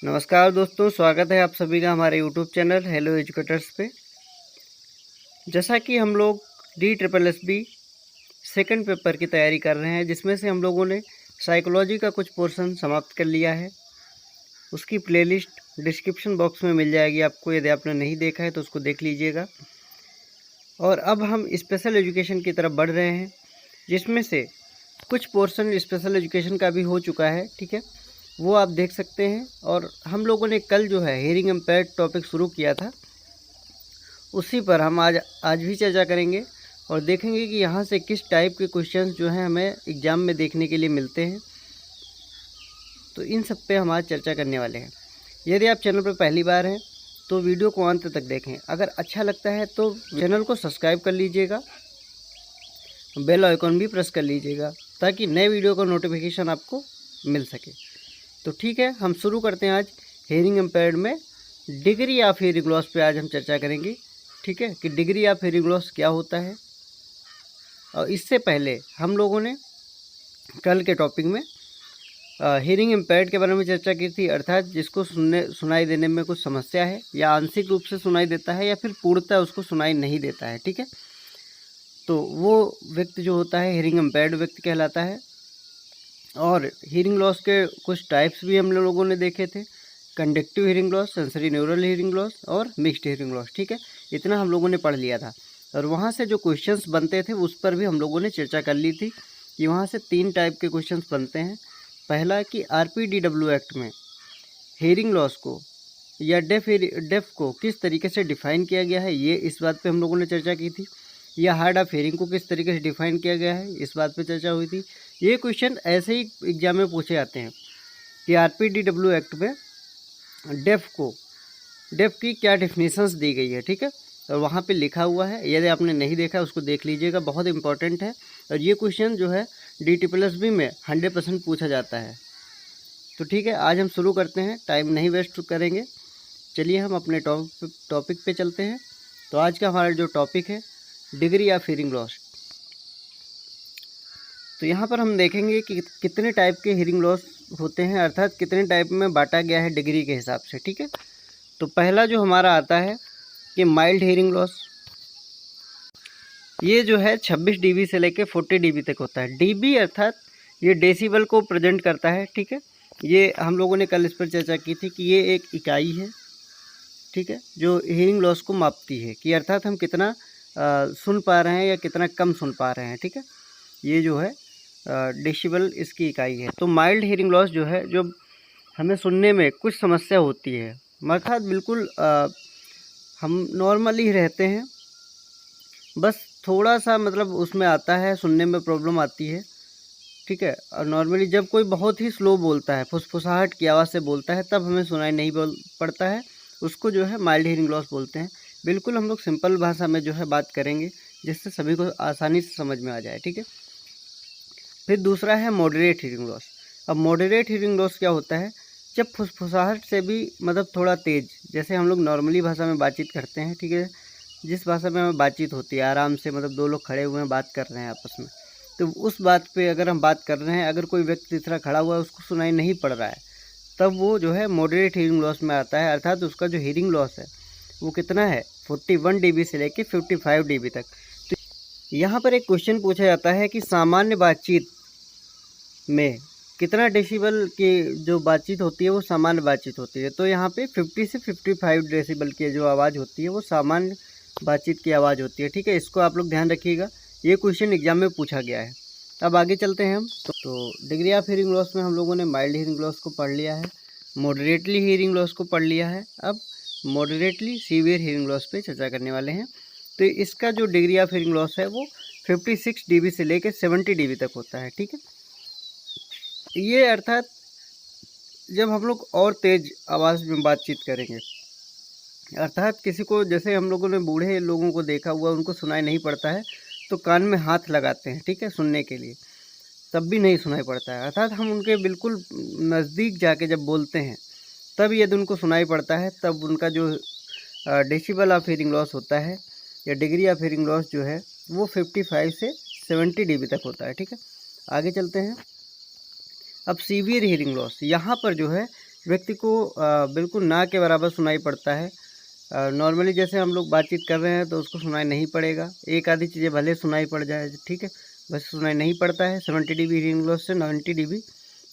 नमस्कार दोस्तों, स्वागत है आप सभी का हमारे यूट्यूब चैनल हेलो एजुकेटर्स पे। जैसा कि हम लोग DSSB सेकंड पेपर की तैयारी कर रहे हैं, जिसमें से हम लोगों ने साइकोलॉजी का कुछ पोर्शन समाप्त कर लिया है। उसकी प्लेलिस्ट डिस्क्रिप्शन बॉक्स में मिल जाएगी आपको, यदि आपने नहीं देखा है तो उसको देख लीजिएगा। और अब हम स्पेशल एजुकेशन की तरफ बढ़ रहे हैं, जिसमें से कुछ पोर्शन स्पेशल एजुकेशन का भी हो चुका है, ठीक है, वो आप देख सकते हैं। और हम लोगों ने कल जो है हियरिंग इम्पेयर्ड टॉपिक शुरू किया था, उसी पर हम आज भी चर्चा करेंगे और देखेंगे कि यहाँ से किस टाइप के क्वेश्चंस जो हैं हमें एग्ज़ाम में देखने के लिए मिलते हैं। तो इन सब पे हम आज चर्चा करने वाले हैं। यदि आप चैनल पर पहली बार हैं तो वीडियो को अंत तक देखें। अगर अच्छा लगता है तो चैनल को सब्सक्राइब कर लीजिएगा, बेल आइकॉन भी प्रेस कर लीजिएगा ताकि नए वीडियो का नोटिफिकेशन आपको मिल सके। तो ठीक है, हम शुरू करते हैं। आज हियरिंग इम्पेयर्ड में डिग्री ऑफ हियरिंग लॉस पे आज हम चर्चा करेंगे, ठीक है, कि डिग्री ऑफ हियरिंग लॉस क्या होता है। और इससे पहले हम लोगों ने कल के टॉपिक में हियरिंग इम्पेयर्ड के बारे में चर्चा की थी, अर्थात जिसको सुनाई देने में कुछ समस्या है, या आंशिक रूप से सुनाई देता है या फिर पूर्णतः उसको सुनाई नहीं देता है, ठीक है। तो वो व्यक्ति जो होता है हियरिंग इम्पेयर्ड व्यक्ति कहलाता है। और हियरिंग लॉस के कुछ टाइप्स भी हम लोगों ने देखे थे, conductive hearing loss, sensory neural hearing loss और मिक्स्ड हियरिंग लॉस, ठीक है। इतना हम लोगों ने पढ़ लिया था। और वहाँ से जो क्वेश्चंस बनते थे उस पर भी हम लोगों ने चर्चा कर ली थी कि वहाँ से 3 टाइप के क्वेश्चंस बनते हैं। पहला कि RPDW एक्ट में हियरिंग लॉस को या डेफ को किस तरीके से डिफ़ाइन किया गया है, ये इस बात पे हम लोगों ने चर्चा की थी। या हार्ड ऑफ हियरिंग को किस तरीके से डिफ़ाइन किया गया है, इस बात पे चर्चा हुई थी। ये क्वेश्चन ऐसे ही एग्जाम में पूछे जाते हैं कि RPDW एक्ट में डेफ की क्या डेफिनेशंस दी गई है, ठीक है। और वहाँ पे लिखा हुआ है, यदि आपने नहीं देखा उसको देख लीजिएगा, बहुत इंपॉर्टेंट है। और ये क्वेश्चन जो है DSSB में 100% पूछा जाता है। तो ठीक है, आज हम शुरू करते हैं, टाइम नहीं वेस्ट करेंगे। चलिए हम अपने टॉपिक पे चलते हैं। तो आज का हमारा जो टॉपिक है डिग्री ऑफ हियरिंग लॉस। तो यहाँ पर हम देखेंगे कि कितने टाइप के हियरिंग लॉस होते हैं, अर्थात कितने टाइप में बांटा गया है डिग्री के हिसाब से, ठीक है। तो पहला जो हमारा आता है कि माइल्ड हियरिंग लॉस। ये जो है 26 dB से लेके 40 dB तक होता है। dB अर्थात ये डेसिबल को प्रेजेंट करता है, ठीक है। ये हम लोगों ने कल इस पर चर्चा की थी कि ये एक इकाई है, ठीक है, जो हियरिंग लॉस को मापती है कि अर्थात हम कितना सुन पा रहे हैं या कितना कम सुन पा रहे हैं, ठीक है। ये जो है डेसिबल इसकी इकाई है। तो माइल्ड हियरिंग लॉस जो है, जो हमें सुनने में कुछ समस्या होती है, अर्थात बिल्कुल हम नॉर्मली ही रहते हैं, बस थोड़ा सा मतलब उसमें आता है, सुनने में प्रॉब्लम आती है, ठीक है। और नॉर्मली जब कोई बहुत ही स्लो बोलता है, फुसफुसाहट की आवाज़ से बोलता है, तब हमें सुनाई नहीं पड़ता है, उसको जो है माइल्ड हियरिंग लॉस बोलते हैं। बिल्कुल हम लोग सिंपल भाषा में जो है बात करेंगे, जिससे सभी को आसानी से समझ में आ जाए, ठीक है। फिर दूसरा है मॉडरेट हियरिंग लॉस। अब मॉडरेट हियरिंग लॉस क्या होता है, जब फुसफुसाहट से भी मतलब थोड़ा तेज़, जैसे हम लोग नॉर्मली भाषा में बातचीत करते हैं, ठीक है, जिस भाषा में हमें बातचीत होती है आराम से, मतलब 2 लोग खड़े हुए हैं बात कर रहे हैं आपस में, तो उस बात पे अगर हम बात कर रहे हैं, अगर कोई व्यक्ति तीसरा खड़ा हुआ है उसको सुनाई नहीं पड़ रहा है, तब वो जो है मॉडरेट हियरिंग लॉस में आता है। अर्थात उसका जो हियरिंग लॉस है वो कितना है, 41 dB से लेके 55 dB तक। तो यहाँ पर एक क्वेश्चन पूछा जाता है कि सामान्य बातचीत में कितना डेसिबल की जो बातचीत होती है वो सामान्य बातचीत होती है। तो यहाँ पे 50 से 55 डेसिबल की जो आवाज़ होती है वो सामान्य बातचीत की आवाज़ होती है, ठीक है। इसको आप लोग ध्यान रखिएगा, ये क्वेश्चन एग्जाम में पूछा गया है। अब आगे चलते हैं हम। तो डिग्री ऑफ हियरिंग लॉस में हम लोगों ने माइल्ड हियरिंग लॉस को पढ़ लिया है, मॉडरेटली हियरिंग लॉस को पढ़ लिया है। अब मॉडरेटली सीवियर हियरिंग लॉस पे चर्चा करने वाले हैं। तो इसका जो डिग्री ऑफ हियरिंग लॉस है वो 56 dB से लेकर 70 dB तक होता है, ठीक है। ये अर्थात जब हम लोग और तेज़ आवाज़ में बातचीत करेंगे, अर्थात किसी को, जैसे हम लोगों ने बूढ़े लोगों को देखा हुआ, उनको सुनाई नहीं पड़ता है तो कान में हाथ लगाते हैं, ठीक है, सुनने के लिए, तब भी नहीं सुनाई पड़ता है। अर्थात हम उनके बिल्कुल नज़दीक जाके जब बोलते हैं तब यदि उनको सुनाई पड़ता है, तब उनका जो डेसिबल ऑफ हियरिंग लॉस होता है या डिग्री ऑफ हियरिंग लॉस जो है वो 55 से 70 dB तक होता है, ठीक है। आगे चलते हैं। अब सीवियर हियरिंग लॉस, यहाँ पर जो है व्यक्ति को बिल्कुल ना के बराबर सुनाई पड़ता है। नॉर्मली जैसे हम लोग बातचीत कर रहे हैं तो उसको सुनाई नहीं पड़ेगा, एक आधी चीज़ें भले सुनाई पड़ जाए, ठीक है, बस सुनाई नहीं पड़ता है। 70 dB हियरिंग लॉस से 90 dB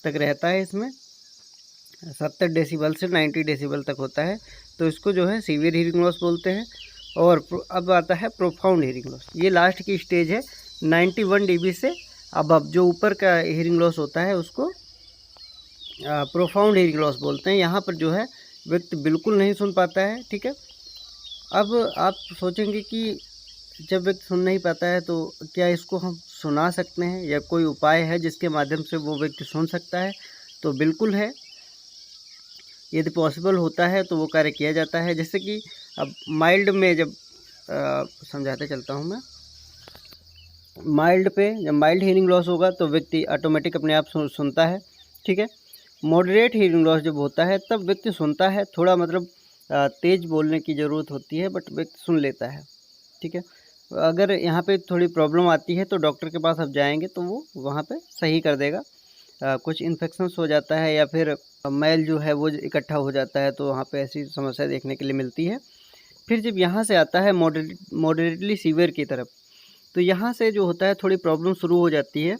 तक रहता है इसमें, 70 डेसिबल से 90 डेसिबल तक होता है। तो इसको जो है सीवियर हियरिंग लॉस बोलते हैं। और अब आता है प्रोफाउंड हियरिंग लॉस, ये लास्ट की स्टेज है 91 dB से अब जो ऊपर का हियरिंग लॉस होता है उसको प्रोफाउंड हियरिंग लॉस बोलते हैं। यहाँ पर जो है व्यक्ति बिल्कुल नहीं सुन पाता है, ठीक है। अब आप सोचेंगे कि जब व्यक्ति सुन नहीं पाता है तो क्या इसको हम सुना सकते हैं या कोई उपाय है जिसके माध्यम से वो व्यक्ति सुन सकता है? तो बिल्कुल है, यदि पॉसिबल होता है तो वो कार्य किया जाता है। जैसे कि अब माइल्ड में जब समझाते चलता हूँ मैं, माइल्ड पे जब माइल्ड हियरिंग लॉस होगा तो व्यक्ति ऑटोमेटिक अपने आप सुनता है, ठीक है। मॉडरेट हियरिंग लॉस जब होता है तब व्यक्ति सुनता है, थोड़ा मतलब तेज़ बोलने की ज़रूरत होती है बट व्यक्ति सुन लेता है, ठीक है। अगर यहाँ पे थोड़ी प्रॉब्लम आती है तो डॉक्टर के पास आप जाएंगे तो वो वहाँ पे सही कर देगा। कुछ इन्फेक्शंस हो जाता है या फिर मैल जो है वो इकट्ठा हो जाता है तो वहाँ पे ऐसी समस्या देखने के लिए मिलती है। फिर जब यहाँ से आता है मॉडरेटली सीवियर की तरफ, तो यहाँ से जो होता है थोड़ी प्रॉब्लम शुरू हो जाती है।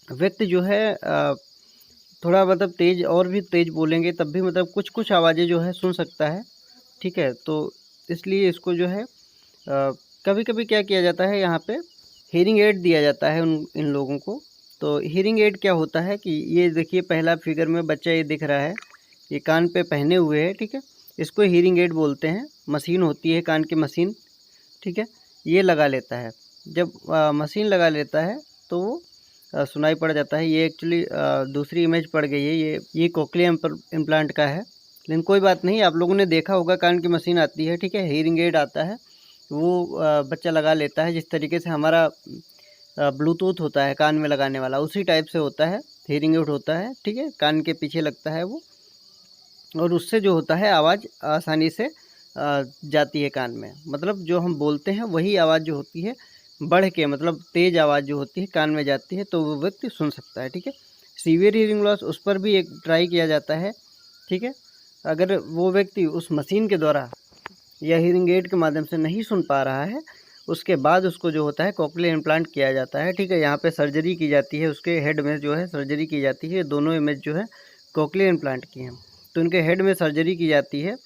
व्यक्ति जो है थोड़ा मतलब तेज़ और भी तेज़ बोलेंगे तब भी मतलब कुछ कुछ आवाज़ें जो है सुन सकता है, ठीक है। तो इसलिए इसको जो है कभी कभी क्या किया जाता है, यहाँ पे हियरिंग एड दिया जाता है इन लोगों को। तो हियरिंग एड क्या होता है कि ये देखिए पहला फिगर में बच्चा ये दिख रहा है, ये कान पे पहने हुए है, ठीक है। इसको हियरिंग एड बोलते हैं, मशीन होती है कान की मशीन, ठीक है। ये लगा लेता है, जब मशीन लगा लेता है तो वो सुनाई पड़ जाता है। ये एक्चुअली दूसरी इमेज पड़ गई है, ये कोक्लियर इम्प्लांट का है, लेकिन कोई बात नहीं, आप लोगों ने देखा होगा कान की मशीन आती है, ठीक है, हियरिंग एड आता है, वो बच्चा लगा लेता है। जिस तरीके से हमारा ब्लूटूथ होता है कान में लगाने वाला, उसी टाइप से होता है, हियरिंग एड होता है, ठीक है, कान के पीछे लगता है वो, और उससे जो होता है आवाज़ आसानी से जाती है कान में। मतलब जो हम बोलते हैं वही आवाज़ जो होती है बढ़ के, मतलब तेज़ आवाज़ जो होती है कान में जाती है तो वो व्यक्ति सुन सकता है, ठीक है। सीवियर हियरिंग लॉस उस पर भी एक ट्राई किया जाता है, ठीक है। अगर वो व्यक्ति उस मशीन के द्वारा या हियरिंग एड के माध्यम से नहीं सुन पा रहा है, उसके बाद उसको जो होता है कोक्लियर इम्प्लांट किया जाता है, ठीक है। यहाँ पे सर्जरी की जाती है, उसके हेड में जो है सर्जरी की जाती है। दोनों इमेज जो है कोक्लियर इम्प्लांट की हैं, तो उनके हेड में सर्जरी की जाती है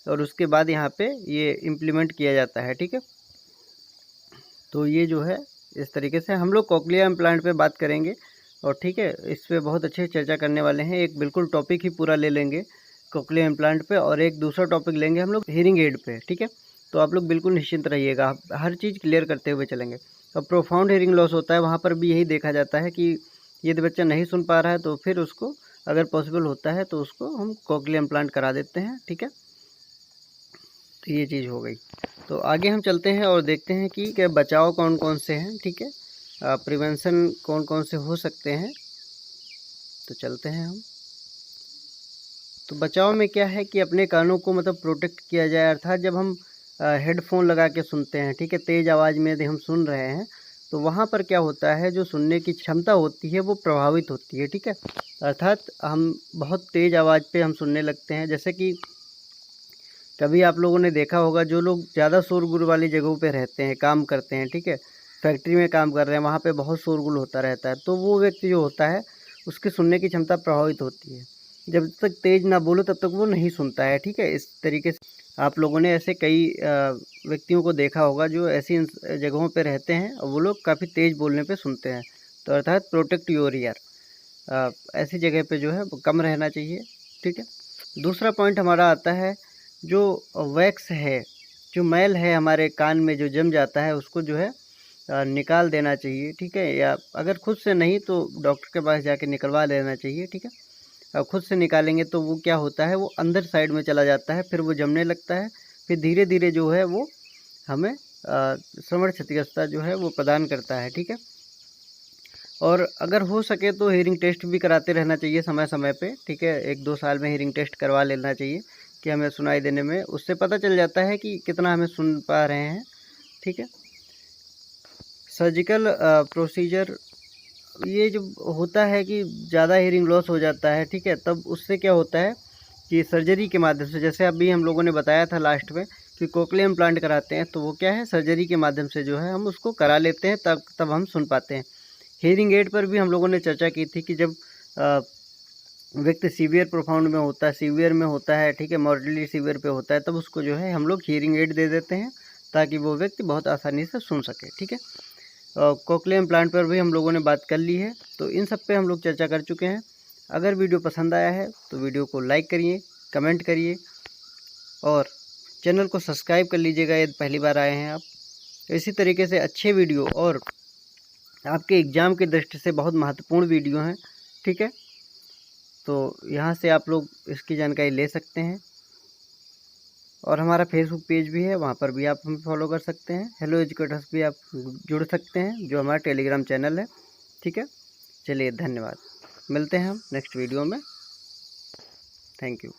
और उसके बाद यहाँ पे ये इम्प्लीमेंट किया जाता है, ठीक है। तो ये जो है इस तरीके से हम लोग कोक्लियर इम्प्लांट पे बात करेंगे, और ठीक है, इस पे बहुत अच्छे चर्चा करने वाले हैं। एक बिल्कुल टॉपिक ही पूरा ले लेंगे कोक्लियर इम्प्लांट पे, और एक दूसरा टॉपिक लेंगे हम लोग हियरिंग एड पे, ठीक है। तो आप लोग बिल्कुल निश्चिंत रहिएगा, हर चीज़ क्लियर करते हुए चलेंगे। और प्रोफाउंड हियरिंग लॉस होता है, वहाँ पर भी यही देखा जाता है कि यदि बच्चा नहीं सुन पा रहा है तो फिर उसको अगर पॉसिबल होता है तो उसको हम कोक्लियर इम्प्लांट करा देते हैं, ठीक है। तो ये चीज़ हो गई। तो आगे हम चलते हैं और देखते हैं कि क्या बचाव कौन कौन से हैं, ठीक है, प्रिवेंशन कौन कौन से हो सकते हैं। तो चलते हैं हम। तो बचाव में क्या है कि अपने कानों को मतलब प्रोटेक्ट किया जाए, अर्थात जब हम हेडफोन लगा के सुनते हैं, ठीक है, तेज़ आवाज़ में यदि हम सुन रहे हैं तो वहाँ पर क्या होता है, जो सुनने की क्षमता होती है वो प्रभावित होती है, ठीक है। अर्थात हम बहुत तेज़ आवाज़ पे हम सुनने लगते हैं। जैसे कि कभी आप लोगों ने देखा होगा, जो लोग ज़्यादा शोरगुल वाली जगहों पे रहते हैं, काम करते हैं, ठीक है, फैक्ट्री में काम कर रहे हैं, वहाँ पे बहुत शोरगुल होता रहता है, तो वो व्यक्ति जो होता है उसकी सुनने की क्षमता प्रभावित होती है। जब तक तेज़ ना बोलो तब तक वो नहीं सुनता है, ठीक है। इस तरीके से आप लोगों ने ऐसे कई व्यक्तियों को देखा होगा जो ऐसी जगहों पे रहते हैं और वो लोग काफ़ी तेज़ बोलने पे सुनते हैं। तो अर्थात प्रोटेक्ट योर ईयर, ऐसी जगह पे जो है वो कम रहना चाहिए, ठीक है। दूसरा पॉइंट हमारा आता है, जो वैक्स है, जो मैल है हमारे कान में जो जम जाता है उसको जो है निकाल देना चाहिए, ठीक है। या अगर खुद से नहीं तो डॉक्टर के पास जाके निकलवा लेना चाहिए, ठीक है। खुद से निकालेंगे तो वो क्या होता है, वो अंदर साइड में चला जाता है, फिर वो जमने लगता है, फिर धीरे धीरे जो है वो हमें श्रवण क्षतिग्रस्तता जो है वो प्रदान करता है, ठीक है। और अगर हो सके तो हियरिंग टेस्ट भी कराते रहना चाहिए समय समय पे, ठीक है। 1-2 साल में हियरिंग टेस्ट करवा लेना चाहिए कि हमें सुनाई देने में उससे पता चल जाता है कि कितना हमें सुन पा रहे हैं, ठीक है। सर्जिकल प्रोसीजर ये जो होता है कि ज़्यादा हेयरिंग लॉस हो जाता है, ठीक है, तब उससे क्या होता है कि सर्जरी के माध्यम से, जैसे अभी हम लोगों ने बताया था लास्ट में कि कोक्लियर इम्प्लांट कराते हैं, तो वो क्या है सर्जरी के माध्यम से जो है हम उसको करा लेते हैं, तब हम सुन पाते हैं। हेयरिंग एड पर भी हम लोगों ने चर्चा की थी कि जब व्यक्ति सीवियर प्रोफाउंड में होता है, सीवियर में होता है, ठीक है, मॉडरेटली सीवियर पे होता है, तब उसको जो है हम लोग हियरिंग एड दे देते हैं ताकि वो व्यक्ति बहुत आसानी से सुन सके, ठीक है। कोक्लियर इम्प्लांट पर भी हम लोगों ने बात कर ली है, तो इन सब पे हम लोग चर्चा कर चुके हैं। अगर वीडियो पसंद आया है तो वीडियो को लाइक करिए, कमेंट करिए और चैनल को सब्सक्राइब कर लीजिएगा यदि पहली बार आए हैं आप। इसी तरीके से अच्छे वीडियो और आपके एग्ज़ाम की दृष्टि से बहुत महत्वपूर्ण वीडियो हैं, ठीक है, तो यहाँ से आप लोग इसकी जानकारी ले सकते हैं। और हमारा फेसबुक पेज भी है, वहाँ पर भी आप हमें फॉलो कर सकते हैं। हेलो एजुकेटर्स भी आप जुड़ सकते हैं, जो हमारा टेलीग्राम चैनल है, ठीक है। चलिए धन्यवाद, मिलते हैं हम नेक्स्ट वीडियो में। Thank you.